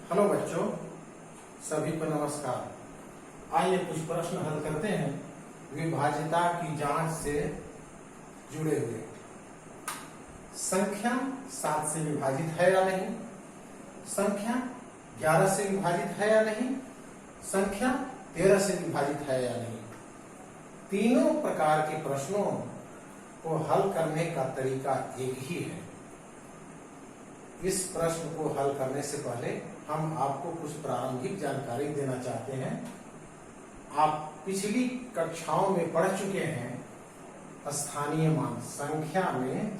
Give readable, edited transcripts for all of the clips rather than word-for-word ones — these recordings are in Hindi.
हेलो बच्चों, सभी को नमस्कार। आइए कुछ प्रश्न हल करते हैं विभाज्यता की जांच से जुड़े हुए। संख्या 7 से विभाजित है या नहीं, संख्या 11 से विभाजित है या नहीं, संख्या 13 से विभाजित है या नहीं। तीनों प्रकार के प्रश्नों को हल करने का तरीका एक ही है। इस प्रश्न को हल करने से पहले हम आपको कुछ प्रारंभिक जानकारी देना चाहते हैं। आप पिछली कक्षाओं में पढ़ चुके हैं स्थानीय मान, संख्या में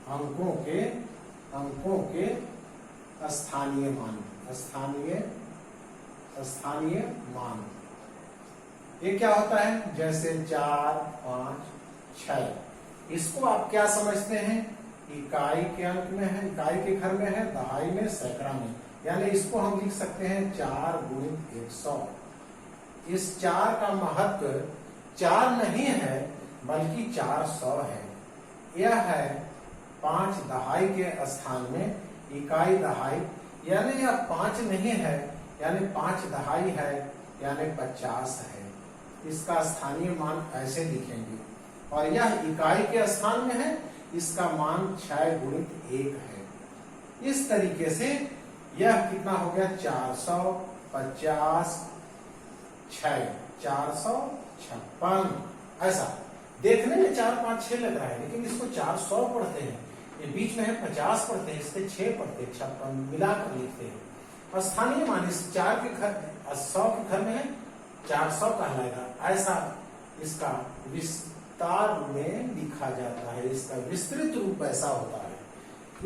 अंकों के स्थानीय मान। ये क्या होता है? जैसे 4, 5, 6। इसको आप क्या समझते हैं? इकाई के अंक में है, इकाई के घर में है, दहाई में, सैकड़ा में। यानी इसको हम लिख सकते हैं 4 गुणित 100। इस 4 का महत्व 4 नहीं है बल्कि 400 है। यह है 5 दहाई के स्थान में इकाई दहाई, यानी यह 5 नहीं है, यानी 5 दहाई है, यानी 50 है। इसका स्थानीय मान ऐसे लिखेंगे। और यह इकाई के स्थान में है, इसका मान 6 गुणित 1 है। इस तरीके से यह कितना हो गया? 450, 6, 456। ऐसा देखने में 4, 5, 6 लग रहा है, लेकिन इसको 400 पढ़ते हैं। ये बीच में है 50 पढ़ते हैं, इसके 6 पढ़ते हैं, 56 मिलाकर लिखते हैं। स्थानीय मान इस 4 के घर 100 के घर में है, 400 कहलाएगा। ऐसा इसका विस्तार में लिखा जाता है, इसका विस्तृत रूप ऐसा होता है।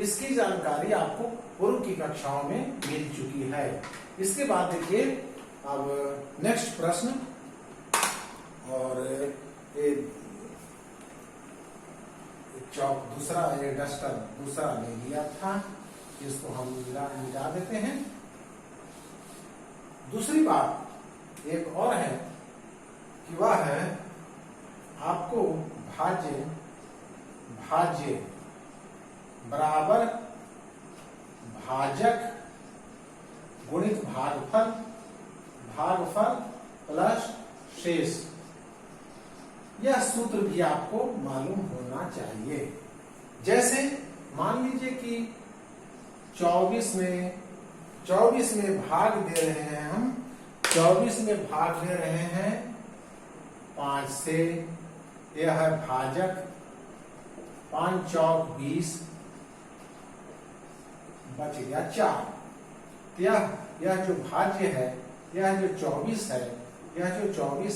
इसकी जानकारी आपको पूर्व की कक्षाओं में मिल चुकी है। इसके बाद देखिए अब नेक्स्ट प्रश्न। और चौक दूसरा, ये डस्टर दूसरा ले लिया था, इसको हम मिटा देते हैं। दूसरी बात एक और है कि वह है आपको भाज्य बराबर भाजक गुणित भागफल प्लस शेष, यह सूत्र भी आपको मालूम होना चाहिए। जैसे मान लीजिए कि 24 में भाग दे रहे हैं हम, 24 में भाग दे रहे हैं 5 से। यह है भाजक, 5 चौक 20, बच गया 4। यह जो भाज्य है, यह जो 24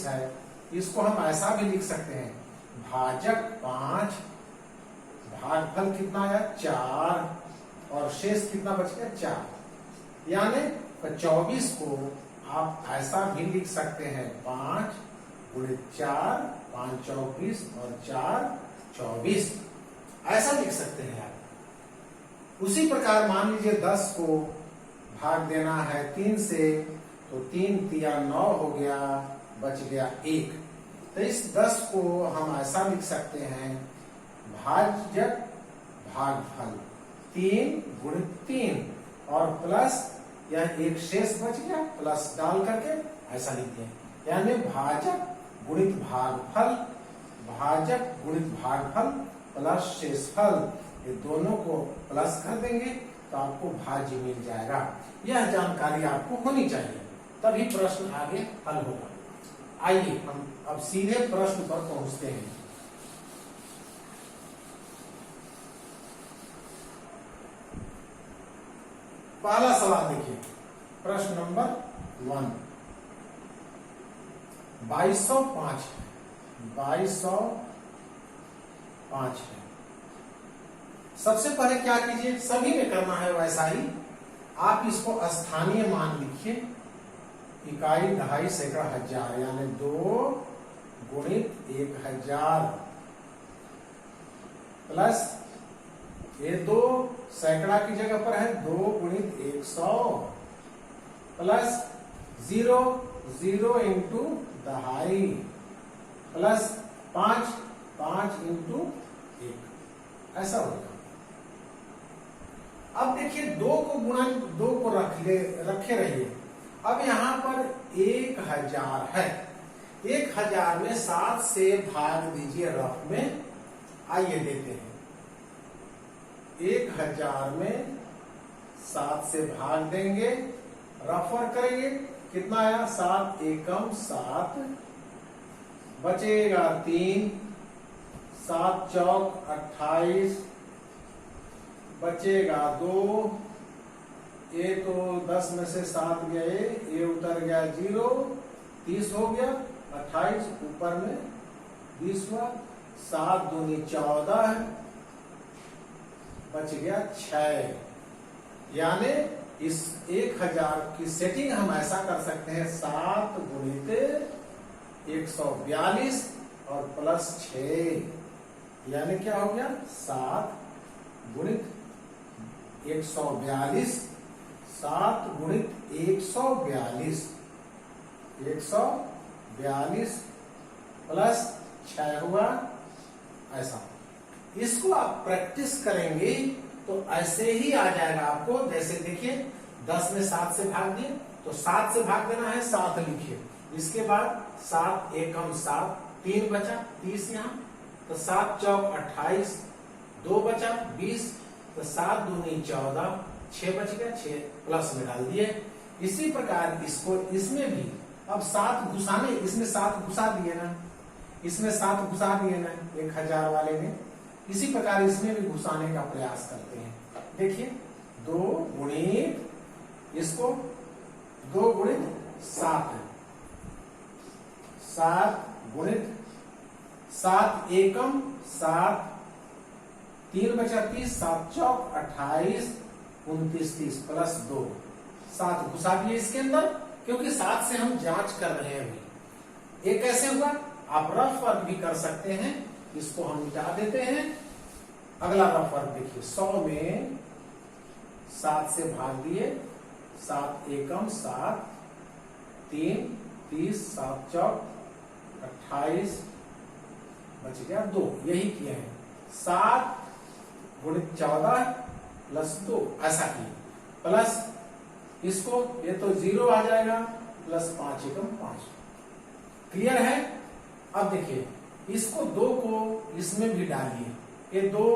है, इसको हम ऐसा भी लिख सकते हैं, भाजक 5, भागफल कितना है? 4, और शेष कितना बच गया? 4। यानी 24 को आप ऐसा भी लिख सकते हैं, 5 गुणित 4, 5 चौक 20 और 4 24, ऐसा लिख सकते हैं आप। उसी प्रकार मान लीजिए 10 को भाग देना है 3 से, तो 3 तिया 9 हो गया, बच गया 1। तो इस 10 को हम ऐसा लिख सकते हैं, भाजक भागफल 3 गुणित 3 और प्लस यह एक शेष बच गया, प्लस डाल करके ऐसा लिखते हैं। यानी भाजक गुणित भागफल प्लस शेषफल, ये दोनों को प्लस कर देंगे तो आपको भाज्य मिल जाएगा। यह जानकारी आपको होनी चाहिए, तभी प्रश्न आगे हल होगा। आइए हम अब सीधे प्रश्न पर पहुंचते हैं। पहला सवाल देखिए, प्रश्न नंबर 1। 2205 है, 2205 है। सबसे पहले क्या कीजिए, सभी में करना है वैसा ही, आप इसको स्थानीय मान लिखिए। इकाई दहाई सैकड़ा हजार, यानी 2 गुणित 1000 प्लस ये 2 सैकड़ा की जगह पर है, 2 गुणित 100 प्लस 0 इंटू दहाई प्लस 5 इंटू 1, ऐसा होगा। अब देखिए दो को रखे रहिए। अब यहाँ पर 1000 है, 1000 में 7 से भाग दीजिए रफ में। आइए देते हैं, 1000 में 7 से भाग देंगे, रफ वर्क करेंगे। कितना आया? 7 एकम 7, बचेगा 3, 7 चौक 28, बचेगा 2। ये तो 10 में से 7 गए, ये उतर गया 0, 30 हो गया, 28 ऊपर में 20 हुआ, 7 दूनी 14, बच गया 6। यानी इस 1000 की सेटिंग हम ऐसा कर सकते हैं, 7 गुणित 142 और प्लस 6, यानी क्या हो गया? 7 गुणित 142, 7 गुणित 142, 142 प्लस 6 हुआ। ऐसा इसको आप प्रैक्टिस करेंगे तो ऐसे ही आ जाएगा आपको। जैसे देखिए 10 में 7 से भाग दिए तो 7 से भाग देना है, 7 लिखिए। इसके बाद 7 एकम 7, 3 बचा, 30 यहाँ, तो 7 चौक 28, 2 बचा 20, तो 7 दूनी 14, 6 बच गया, 6 प्लस में डाल दिए। इसी प्रकार इसको इसमें भी अब 7 घुसाने, इसमें 7 घुसा दिए ना, इसमें 7 घुसा दिए ना 1000 वाले में, इसी प्रकार इसमें भी घुसाने का प्रयास करते हैं। देखिए 2 गुणित इसको 2 गुणित 7, 7 गुणित 7 एकम 7, 3 बचा 30, 7 चौक 28, 29 30 प्लस 2, 7 घुसा दिए इसके अंदर, क्योंकि 7 से हम जांच कर रहे हैं अभी। ये कैसे हुआ? आप रफ वर्क भी कर सकते हैं, इसको हम मिटा देते हैं। अगला रफ वर्क देखिए, 100 में 7 से भाग दिए, 7 एकम 7, 3 30, 7 चौक 28, बच गया 2, यही किए हैं। 7 गुणित 14 प्लस 2, ऐसा किए, प्लस इसको ये तो 0 आ जाएगा, प्लस 5 एकम 5। क्लियर है? अब देखिए इसको 2 को इसमें भी डालिए, ये 2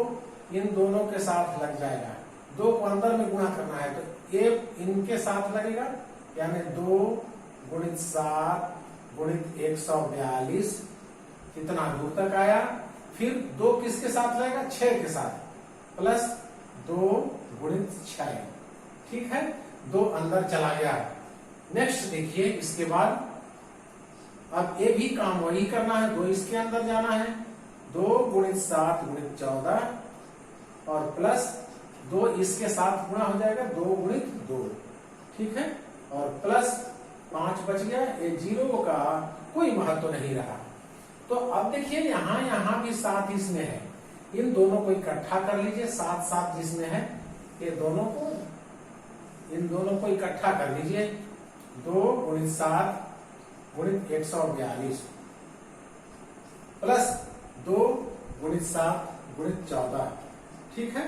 इन दोनों के साथ लग जाएगा, 2 को अंदर में गुणा करना है तो ये इनके साथ लगेगा, यानी 2 गुणित 7 गुणित 142, कितना दूर तक आया। फिर 2 किसके साथ लगेगा? 6 के साथ, प्लस 2 गुणित 6, ठीक है, 2 अंदर चला गया। नेक्स्ट देखिए इसके बाद अब ये भी काम वही करना है, 2 इसके अंदर जाना है, 2 गुणित 7 गुणित 14 और प्लस 2 इसके साथ गुणा हो जाएगा, 2 गुणित 2, ठीक है, और प्लस 5 बच गया। ये 0 का कोई महत्व नहीं रहा। तो अब देखिए यहां भी 7 इसमें है, इन दोनों को इकट्ठा कर लीजिए, 7 7 जिसमें है, ये दोनों को, इन दोनों को इकट्ठा कर लीजिए, 2 गुणित 7 गुणित 142 प्लस 2 गुणित 7 गुणित 14, ठीक है,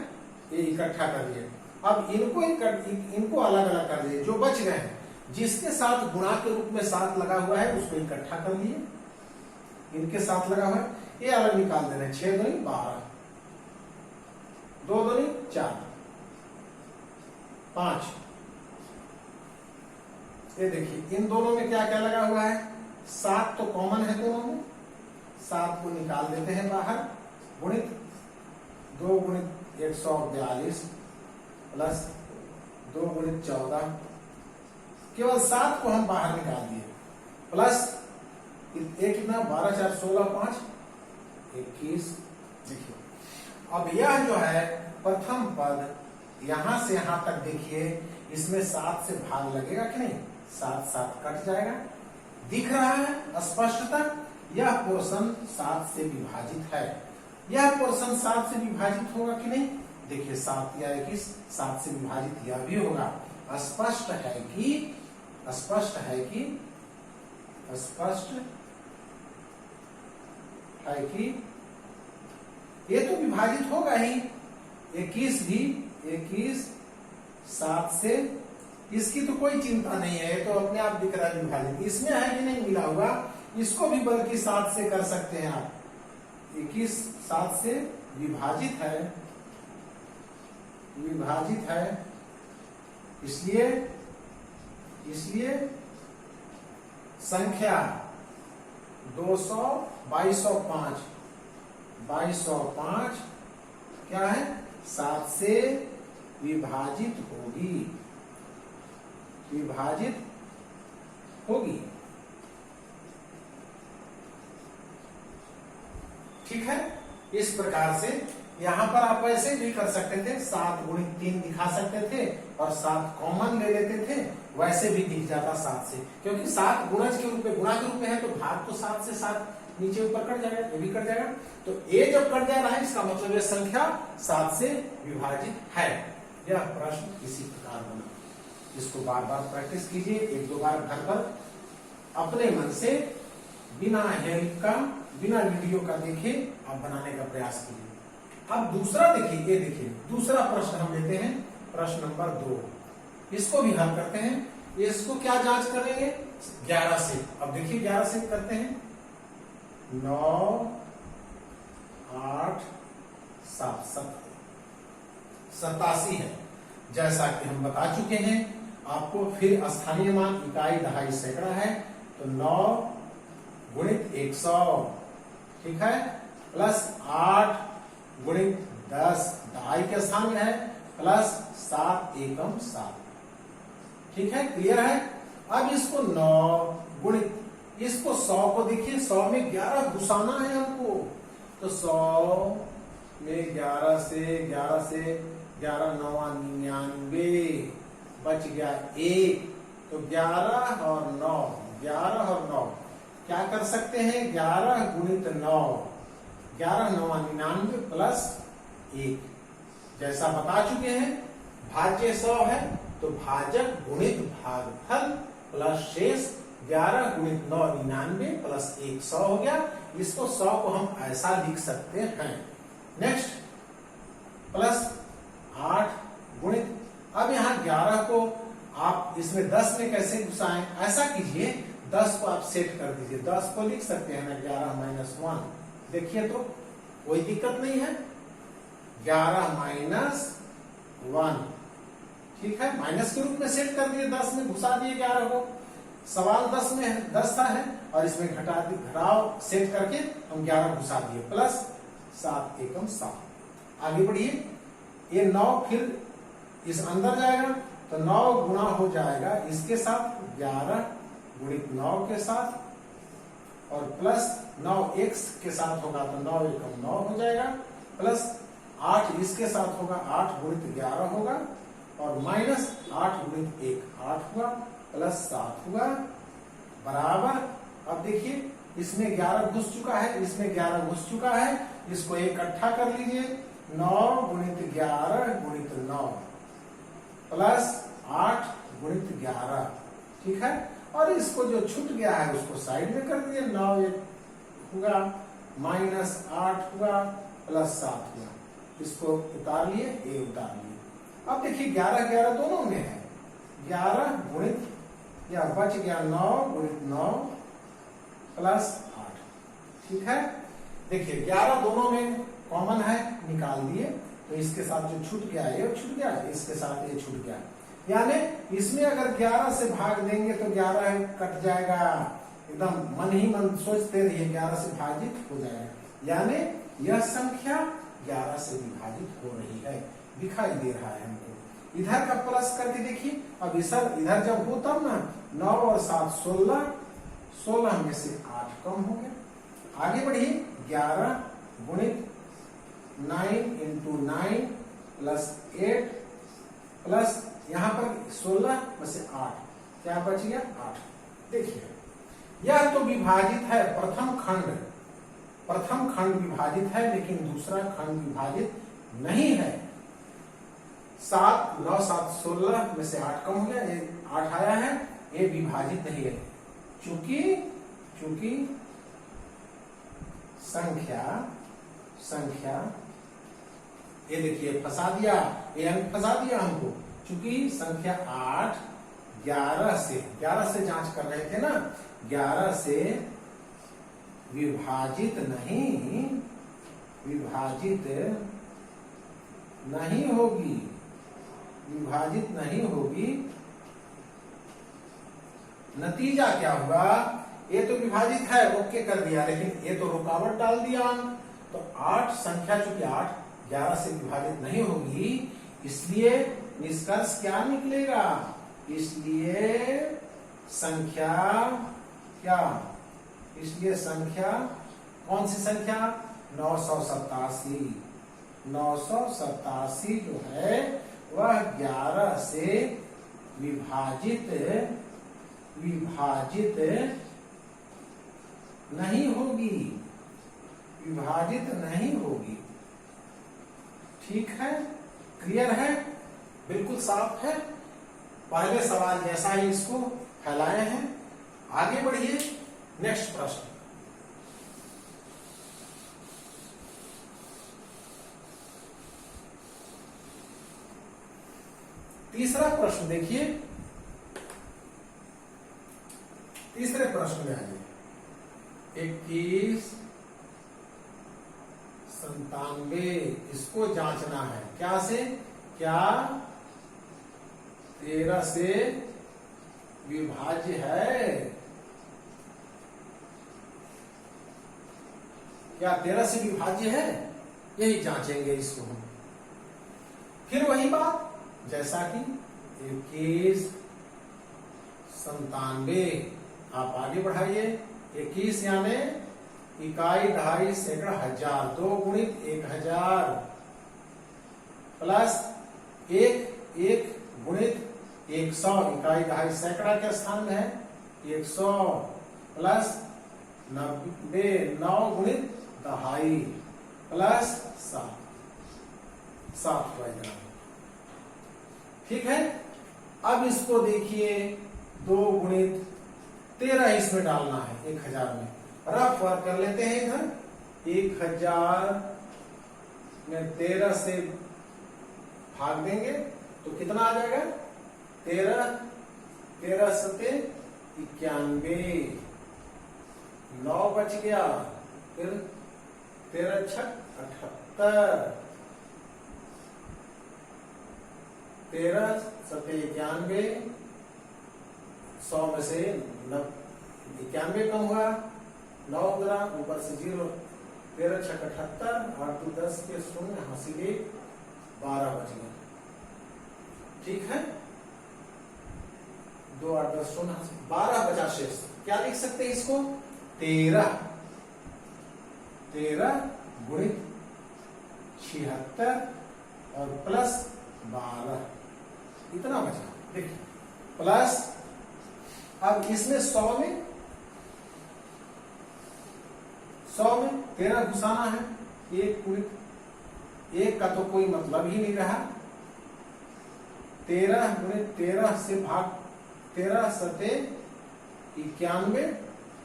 ये इकट्ठा कर लिए। अब इनको अलग अलग कर दिए, जो बच गए हैं, जिसके साथ गुणा के रूप में 7 लगा हुआ है उसको इकट्ठा कर लिए, इनके साथ लगा हुआ है, ये अलग निकाल दे रहे हैं। 6 दूनी 12, 2 दूनी 4, 5। ये देखिए इन दोनों में क्या क्या लगा हुआ है? 7 तो कॉमन है दोनों में, 7 को निकाल देते हैं बाहर, गुणित 2 गुणित 142 प्लस 2 गुणित 14, केवल 7 को हम बाहर निकाल दिए, प्लस एक कितना 12 4 16 5 21। देखिए अब यह जो है प्रथम पद, यहां से यहां तक देखिए, इसमें 7 से भाग लगेगा कि नहीं? 7 7 कट जाएगा, दिख रहा है स्पष्टता। यह पोर्शन 7 से विभाजित है, यह पोर्शन 7 से विभाजित होगा कि नहीं? देखिए 7 या 21, 7 से विभाजित यह भी होगा। स्पष्ट है कि ये तो विभाजित होगा ही। 21 भी 21 7 से, इसकी तो कोई चिंता नहीं है, ये तो अपने आप दिख रहा है विभाजित। इसमें है कि नहीं मिला हुआ, इसको भी बल्कि 7 से कर सकते हैं आप। 21 7 से विभाजित है, इसलिए संख्या 2205 क्या है, 7 से विभाजित होगी। ठीक है, इस प्रकार से यहां पर आप ऐसे भी कर सकते थे, 7 गुणित 3 दिखा सकते थे और 7 कॉमन ले लेते थे, वैसे भी दिख जाता 7 से, क्योंकि 7 गुणज के रूप में, गुणा के रूप में है तो भाग तो 7 से 7 नीचे ऊपर कट जाएगा, ये भी कट जाएगा, तो ये जब कट जा रहा है इसका मतलब ये संख्या 7 से विभाजित है। यह प्रश्न इसी प्रकार बना। इसको बार बार प्रैक्टिस कीजिए, 1-2 बार घर पर अपने मन से बिना हेल्प का, बिना वीडियो का देखे आप बनाने का प्रयास कीजिए। अब दूसरा देखिए, ये देखिए दूसरा प्रश्न हम लेते हैं, प्रश्न नंबर 2। इसको भी हल करते हैं। इसको क्या जांच करेंगे, 11 से। अब देखिए 11 से करते हैं, 9 8 7 87 है। जैसा कि हम बता चुके हैं आपको, फिर स्थानीय मान इकाई दहाई सैकड़ा है, तो 9 गुणित 100, ठीक है, प्लस 8 गुणित 10 दहाई के स्थान में है, प्लस 7 एकम 7। ठीक है, क्लियर है। अब इसको 9 गुणित, इसको 100 को देखिए, 100 में 11 घुसाना है हमको, तो 100 में 11 से 11 9 99 बच गया 1, तो 11 और 9 क्या कर सकते हैं, 11 गुणित 9 11 9 99 प्लस 1। जैसा बता चुके हैं भाज्य 100 है, तो भाजक गुणित भागफल प्लस शेष 11 गुणित 9 99 प्लस 1 100 हो गया। इसको 100 को हम ऐसा लिख सकते हैं। नेक्स्ट प्लस 8 गुणित, अब यहाँ 11 को आप इसमें 10 में कैसे घुसाएं, ऐसा कीजिए 10 को आप सेट कर दीजिए, 10 को लिख सकते हैं ना 11 - 1, देखिए तो कोई दिक्कत नहीं है, 11 - 1, ठीक है, माइनस के रूप में सेट कर दिए, 10 में घुसा दिए 11 को। सवाल 10 में है, 10 था है, और इसमें घटाव सेट करके हम 11 घुसा दिए, प्लस 7 एकम 7। आगे बढ़िए, ये 9 फिर इस अंदर जाएगा, तो 9 गुणा हो जाएगा इसके साथ, 11 गुणित 9 के साथ, और प्लस 9 x के साथ होगा तो 9 एकम 9 हो जाएगा, प्लस 8 इसके साथ होगा, 8 गुणित 11 होगा, और माइनस 8 गुणित 1 8 हुआ, प्लस 7 हुआ, बराबर। अब देखिए इसमें 11 घुस चुका है, इसमें 11 घुस चुका है, इसको इकट्ठा कर लीजिए, 9 गुणित 11 गुणित 9 प्लस 8 गुणित 11, ठीक है, और इसको जो छूट गया है उसको साइड में कर दिए, 9 हुआ, माइनस 8 हुआ, प्लस 7 हुआ, इसको उतार लिए, ये उतार लिए। अब देखिए 11 11 दोनों में है, 11 गुणित, या बच गया 9 गुणित 9 प्लस 8, ठीक है। देखिए 11 दोनों में कॉमन है, निकाल दिए, तो इसके साथ जो छूट गया ये छूट गया, इसके साथ ये छूट गया, यानी इसमें अगर 11 से भाग देंगे तो 11 कट जाएगा, एकदम मन ही मन सोचते रहिए 11 से भाजित हो जाएगा, यानी यह संख्या 11 से विभाजित हो रही है, दिखाई दे रहा है हमको। इधर का प्लस करके देखिए, अब इधर जब हो तब ना, 9 और 7 16, 16 में से 8 कम हो गया। आगे बढ़िए, 11 गुणित 9 × 9 प्लस 8 प्लस यहां पर 16 में से 8, क्या बच गया 8। देखिए यह तो विभाजित है, प्रथम खंड विभाजित है, लेकिन दूसरा खंड विभाजित नहीं है। 7 9 7 16 में से 8 कम हो गया, 8 आया है, ये विभाजित नहीं है, चूंकि संख्या ये देखिए फंसा दिया, ये अंक फंसा दिया हमको, चूंकि संख्या 8 11 से जांच कर रहे थे ना, 11 से विभाजित नहीं होगी। नतीजा क्या हुआ, ये तो विभाजित है, ओके कर दिया, लेकिन ये तो रुकावट डाल दिया। तो 8 संख्या चूंकि 8 11 से विभाजित नहीं होगी, इसलिए निष्कर्ष क्या निकलेगा, इसलिए संख्या कौन सी संख्या, 987 जो है वह 11 से विभाजित नहीं होगी। ठीक है, क्लियर है, बिल्कुल साफ है। पहले सवाल जैसा ही इसको फैलाए हैं। आगे बढ़िए, नेक्स्ट प्रश्न। तीसरा प्रश्न देखिए, तीसरे प्रश्न में आइए। 21 97 इसको जांचना है, क्या से, क्या 13 से विभाज्य है, क्या 13 से विभाज्य है, यही जांचेंगे इसको हम। फिर वही बात जैसा कि 21 97, आप आगे बढ़ाइए। 21 यानी इकाई, ढाई, सैकड़ा, हजार, 2 गुणित 1000 प्लस 1 गुणित 100, इकाई, ढाई, सैकड़ा के स्थान में है 100 प्लस 90, 9 गुणित 2.5 प्लस 7। ठीक है, अब इसको देखिए, 2 गुणित 13 इसमें डालना है 1000 में, रफ वर्क कर लेते हैं इधर। 1000 में 13 से भाग देंगे तो कितना आ जाएगा, 13 सते 91, 9 बच गया, फिर 13 छक 78, 13 सते 91, 100 में से 91 कम हुआ, 9 गुना ऊपर से 0, 13 छक 78, 8 2 10 के 0, हासिल 12 बच गया। ठीक है, 2 8 10 0, 12 बचा शेष। क्या लिख सकते हैं इसको, 13 गुणित 76 और प्लस 12, इतना बचा। देखिए प्लस, अब इसमें 100 में 13 घुसाना है, 1 गुणित 1 का तो कोई मतलब ही नहीं रहा, 13 गुणित 13 से भाग, 13 सते 91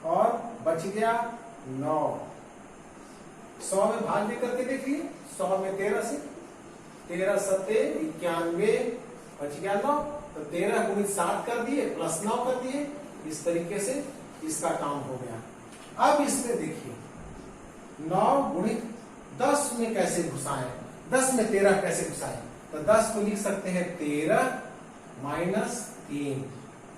और बच गया 9। 100 में भाग भी करके देखिए, 100 में 13 से, 13 सते 91 बच गया 9, तो 13 गुणित 7 कर दिए प्लस 9 कर दिए, इस तरीके से इसका काम हो गया। अब इसमें देखिए 9 गुणित 10 में कैसे घुसाएं, 10 में 13 कैसे घुसाएं, तो 10 को लिख सकते हैं 13 माइनस 3,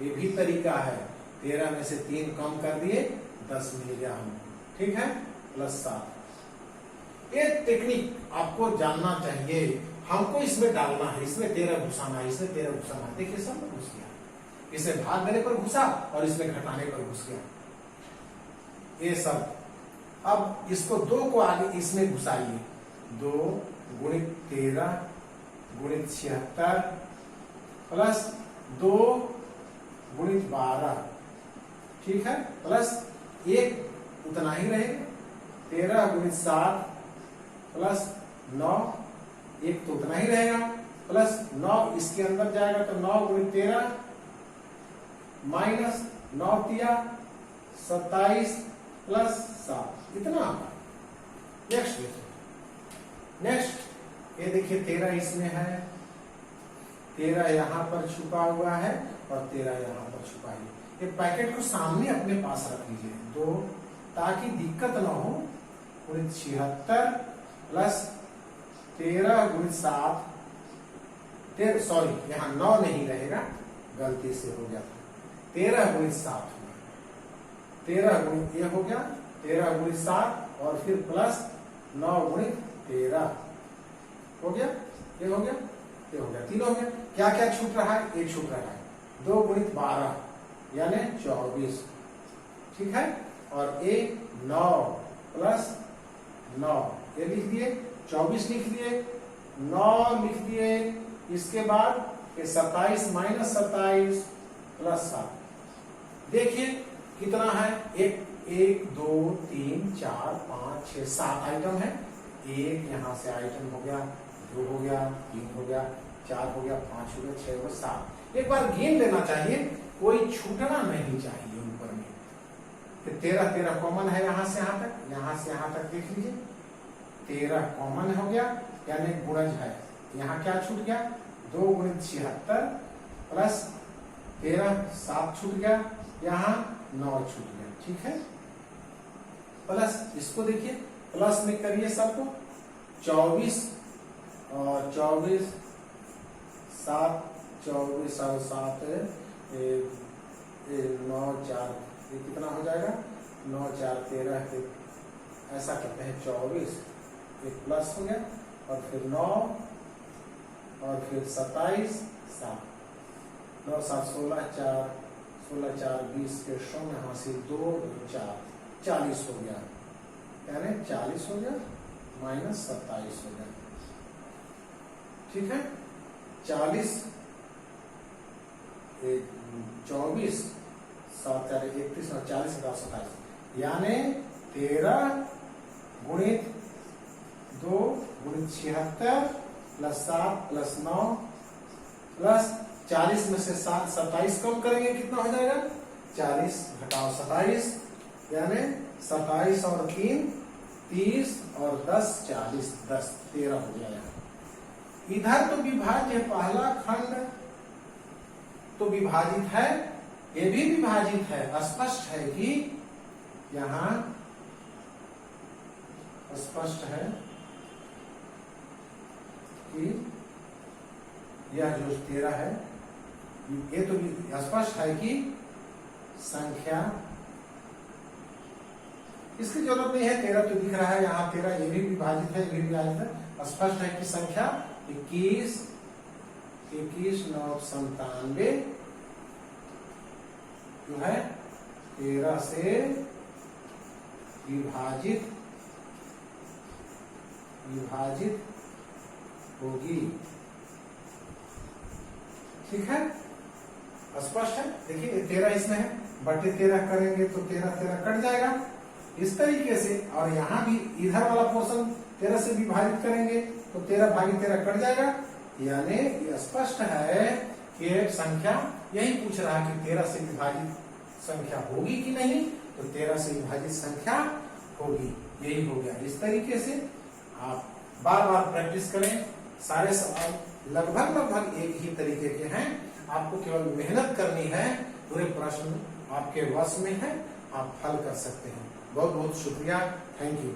ये भी तरीका है। 13 में से 3 कम कर दिए, 10 मिल गया हमको। ठीक है, प्लस 7। ये टेक्निक आपको जानना चाहिए। हमको इसमें डालना है, इसमें 13 घुसाना है, इसमें 13 घुसाना है। देखिए सब घुस गया, इसमें भाग देने पर घुसा और इसमें घटाने पर घुस गया, ये सब। अब इसको 2 को आगे इसमें घुसाइए, 2 गुणित 13 गुणित 76 प्लस 2 गुणित 12, ठीक है, प्लस 1 उतना ही रहेगा, 13 गुणित 7 प्लस 9, 1 तो उतना ही रहेगा, प्लस 9 इसके अंदर जाएगा तो 9 गुणित 13 माइनस 9 तिया 27 प्लस 7, इतना आता है। नेक्स्ट देखिए, नेक्स्ट ये देखिए 13 इसमें है, 13 यहाँ पर छुपा हुआ है और 13 यहाँ पर छुपा है। ये पैकेट को सामने अपने पास रख लीजिए 2, ताकि दिक्कत ना हो। 76 प्लस 13 गुणित 7, सॉरी यहाँ 9 नहीं रहेगा, गलती से हो गया था। 13 गुणित 7 हुआ, 13 गुणित ये हो गया, 13 गुणित 7 और फिर प्लस 9 गुणित 13 हो गया, ये हो गया, ये हो गया, 3 हो गया। क्या क्या छूट रहा है? ये छूट रहा है 2 गुणित 12 यानी 24, ठीक है। और ये 9 प्लस 9 ये लिख दिए, 24 लिख दिए, 9 लिख दिए। इसके बाद 27 माइनस 27 प्लस 7, देखिए कितना है? 1 2 3 4 5 6 7 आइटम है। एक यहाँ से आइटम हो गया, 2 हो गया, 3 हो गया, 4 हो गया, 5 हो गया, 6 हो गया, 7। एक बार गिन लेना चाहिए, कोई छूटना नहीं चाहिए ऊपर में। फिर 13 कॉमन है यहाँ से यहाँ तक, यहाँ से यहाँ तक देख लीजिए 13 कॉमन हो गया, यानी गुणज है। यहाँ क्या छूट गया? 2 गुणित 76 प्लस 13 7 छूट गया, यहाँ 9 छूट गया, ठीक है। प्लस इसको देखिए, प्लस में करिए सबको, 24 और 24 7 24 और 7 9 4, ये कितना हो जाएगा? 9 4 13, ऐसा करते हैं 24, एक प्लस हो गया और फिर 9 और फिर 27 7, 9 7 16 4 16 4 20 के 0 हासिल 2 4 40 हो गया, यानी 40 हो गया माइनस 27 हो गया, ठीक है। 40 24 7 4 31 और 40 27, यानी 13 गुणित 2 गुणित 76 प्लस 7 प्लस 9 प्लस 40 में से 7 27 कम करेंगे, कितना हो जाएगा? 40 घटाओ 27, यानी 27 और 3 30 और 10 40, 10 13 हो गया। इधर तो विभाज्य पहला खंड तो विभाजित है, ये भी विभाजित है। स्पष्ट है कि यहाँ स्पष्ट है कि यह जो 13 है, ये तो स्पष्ट है कि संख्या, इसकी जरूरत नहीं है, 13 तो दिख रहा है यहाँ 13, ये भी विभाजित है, ये भी विभाजित है। स्पष्ट है कि संख्या 21 9 97 जो है 13 से विभाजित होगी, ठीक है। स्पष्ट है, देखिए 13 इसमें है, बटे 13 करेंगे तो 13 कट जाएगा इस तरीके से। और यहाँ भी इधर वाला पोर्शन 13 से विभाजित करेंगे तो 13 भागी 13 कट जाएगा, यानी ये स्पष्ट है कि संख्या, यही पूछ रहा है कि 13 से विभाजित संख्या होगी कि नहीं, तो 13 से विभाजित संख्या होगी, यही हो गया। इस तरीके से आप बार बार प्रैक्टिस करें, सारे सवाल लगभग एक ही तरीके के हैं, आपको केवल मेहनत करनी है, पूरे प्रश्न आपके वश में है, आप हल कर सकते हैं। बहुत बहुत शुक्रिया, थैंक यू।